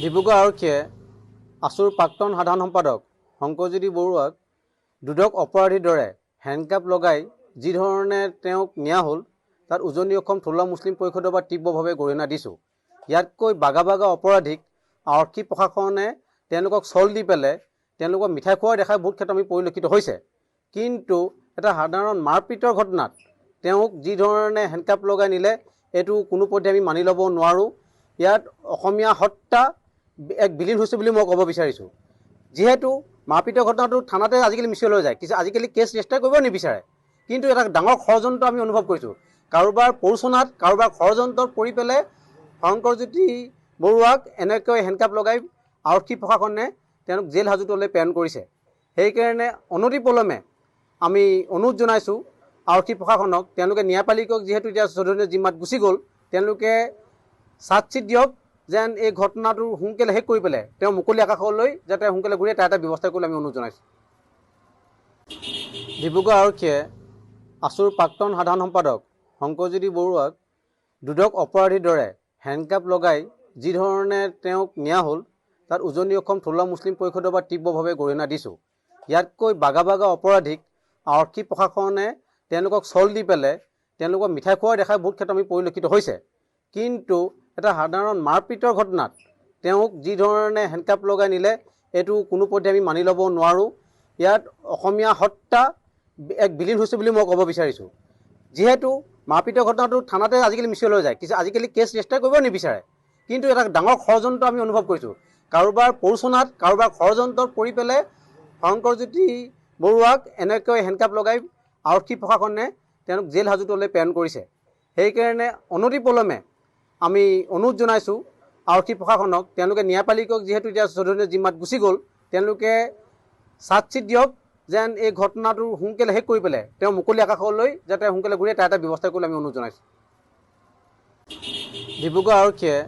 ডিব্ৰুগড় আৰক্ষীয়ে আছুৰ প্ৰাক্তন সাধাৰণ সম্পাদক শংকৰজ্যোতি বৰুৱাক দুদক অপৰাধীৰ দৰে হেণ্ডকাপ লগাই যি ধৰণে তেওঁক নিয়া হ'ল তাত উজনি অসম থলুৱা মুছলিম পৰিষদৰ পৰা তীব্ৰভাৱে গৰিহণা দিছোঁ। ইয়াতকৈ বাগা বাগা অপৰাধীক আৰক্ষী প্ৰশাসনে তেওঁলোকক চল দি পেলাই তেওঁলোকক মিঠাই খোৱা দেখা বহুত ক্ষেত্ৰত আমি পৰিলক্ষিত হৈছে। কিন্তু এটা সাধাৰণ মাৰপিটৰ ঘটনাত তেওঁক যি ধৰণে হেণ্ডকাপ লগাই নিলে এইটো কোনোপধ্যে আমি মানি ল'ব নোৱাৰোঁ। ইয়াত অসমীয়া হত্যা এক বিলীন হৈছে বুলি মই ক'ব বিচাৰিছোঁ। যিহেতু মাৰপিটৰ ঘটনাটো থানাতে আজিকালি মিছল হৈ যায়, কিছু আজিকালি কেছ ৰেজিষ্টাৰ কৰিব নিবিচাৰে। কিন্তু এটা ডাঙৰ ষড়যন্ত্ৰ আমি অনুভৱ কৰিছোঁ। কাৰোবাৰ প্ৰৰোচনাত কাৰোবাৰ ষড়যন্ত্ৰত পৰি পেলাই শংকৰজ্যোতি বৰুৱাক এনেকৈ হেণ্ডকাপ লগাই আৰক্ষী প্ৰশাসনে তেওঁক জেল হাজোতলৈ প্ৰেৰণ কৰিছে। সেইকাৰণে অনতিপলমে আমি অনুৰোধ জনাইছোঁ আৰক্ষী প্ৰশাসনক, তেওঁলোকে ন্যায়পালিকক যিহেতু এতিয়া চৌধুৰীৰ জিম্মাত গুচি গ'ল, তেওঁলোকে চাৰ্জশ্বিট দিয়ক যেন এই ঘটনাটো সোনকালে শেষ কৰি পেলাই তেওঁ মুকলি আকাশলৈ যাতে সোনকালে ঘূৰে তাৰ এটা ব্যৱস্থা কৰিবলৈ আমি অনুৰোধ জনাইছোঁ। ডিব্ৰুগড় আৰক্ষীয়ে আছুৰ প্ৰাক্তন সাধাৰণ সম্পাদক শংকৰজ্যোতি বৰুৱাক দুদক অপৰাধীৰ দৰে হেণ্ডকাপ লগাই যি ধৰণে তেওঁক নিয়া হ'ল তাত উজনি অসম থলুৱা মুছলিম পৰিষদৰ পৰা তীব্ৰভাৱে গৰিহণা দিছোঁ। ইয়াতকৈ বাগা বাগা অপৰাধীক আৰক্ষী প্ৰশাসনে তেওঁলোকক চল দি পেলাই তেওঁলোকক মিঠাই খোৱা দেখা বহুত ক্ষেত্ৰত আমি পৰিলক্ষিত হৈছে। কিন্তু এটা সাধাৰণ মাৰপিটৰ ঘটনাত তেওঁক যি ধৰণে হেণ্ডকাপ লগাই নিলে এইটো কোনোপধ্যে আমি মানি ল'ব নোৱাৰোঁ। ইয়াত অসমীয়া হত্যা এক বিলীন হৈছে বুলি মই ক'ব বিচাৰিছোঁ। যিহেতু মাৰপিটৰ ঘটনাটো থানাতে আজিকালি মিছল হৈ যায়, কিছু আজিকালি কেছ ৰেজিষ্টাৰ কৰিব নিবিচাৰে। কিন্তু এটা ডাঙৰ ষড়যন্ত্ৰ আমি অনুভৱ কৰিছোঁ। কাৰোবাৰ প্ৰৰোচনাত কাৰোবাৰ ষড়যন্ত্ৰত পৰি পেলাই শংকৰজ্যোতি বৰুৱাক এনেকৈ হেণ্ডকাপ লগাই আৰক্ষী প্ৰশাসনে তেওঁক জেল হাজোতলৈ প্ৰেৰণ কৰিছে। সেইকাৰণে অনতিপলমে আমি অনুৰোধ জনাইছোঁ আৰক্ষী প্ৰশাসনক, তেওঁলোকে ন্যায়পালিকক যিহেতু এতিয়া চৌধুৰীৰ জিম্মাত গুচি গ'ল, তেওঁলোকে চাৰ্জশ্বিট দিয়ক যেন এই ঘটনাটো সোনকালে শেষ কৰি পেলাই তেওঁ মুকলি আকাশলৈ যাতে সোনকালে ঘূৰে তাৰ এটা ব্যৱস্থা কৰিবলৈ আমি অনুৰোধ জনাইছোঁ। ডিব্ৰুগড় আৰক্ষীয়ে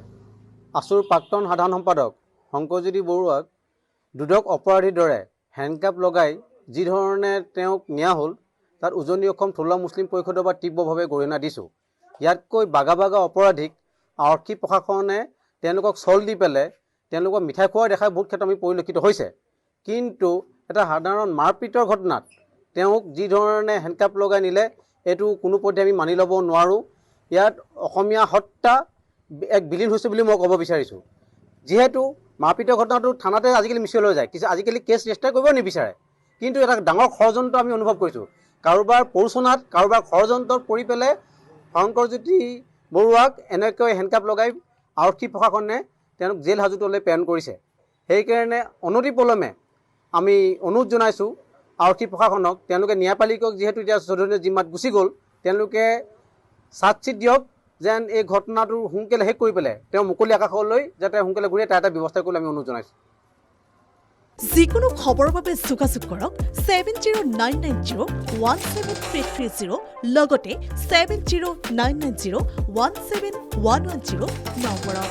আছুৰ প্ৰাক্তন সাধাৰণ সম্পাদক শংকৰজ্যোতি বৰুৱাক দুদক অপৰাধীৰ দৰে হেণ্ডকাপ লগাই যি ধৰণে তেওঁক নিয়া হ'ল তাত উজনি অসম থলুৱা মুছলিম পৰিষদৰ পৰা তীব্ৰভাৱে গৰিহণা দিছোঁ। ইয়াতকৈ বাগা বাগা অপৰাধীক আৰক্ষী প্ৰশাসনে তেওঁলোকক চল দি পেলাই তেওঁলোকক মিঠাই খোৱা দেখা বহুত ক্ষেত্ৰত আমি পৰিলক্ষিত হৈছে। কিন্তু এটা সাধাৰণ মাৰপিটৰ ঘটনাত তেওঁক যি ধৰণে হেণ্ডকাপ লগাই নিলে এইটো কোনোপধ্যে আমি মানি ল'ব নোৱাৰোঁ। ইয়াত অসমীয়া হত্যা এক বিলীন হৈছে বুলি মই ক'ব বিচাৰিছোঁ। যিহেতু মাৰপিটৰ ঘটনাটো থানাতে আজিকালি মিছল হৈ যায়, কিছু আজিকালি কেছ ৰেজিষ্টাৰ কৰিব নিবিচাৰে। কিন্তু এটা ডাঙৰ ষড়যন্ত্ৰ আমি অনুভৱ কৰিছোঁ। কাৰোবাৰ প্ৰৰোচনাত কাৰোবাৰ ষড়যন্ত্ৰত পৰি পেলাই শংকৰজ্যোতি বৰুৱাক এনেকৈ হেণ্ডকাপ লগাই আৰক্ষী প্ৰশাসনে তেওঁক জেল হাজোতলৈ প্ৰেৰণ কৰিছে। সেইকাৰণে অনতিপলমে আমি অনুৰোধ জনাইছোঁ আৰক্ষী প্ৰশাসনক, তেওঁলোকে ন্যায়পালিকক যিহেতু এতিয়া চৌধুৰীৰ জিম্মাত গুচি গ'ল, তেওঁলোকে চাৰ্জশ্বিট দিয়ক যেন এই ঘটনাটো সোনকালে শেষ কৰি পেলাই তেওঁ মুকলি আকাশলৈ যাতে সোনকালে ঘূৰে তাৰ এটা ব্যৱস্থা কৰিবলৈ আমি অনুৰোধ জনাইছোঁ। যিকোনো খবৰৰ বাবে যোগাযোগ কৰক 7099017330 লগতে 7099017110 নম্বৰত।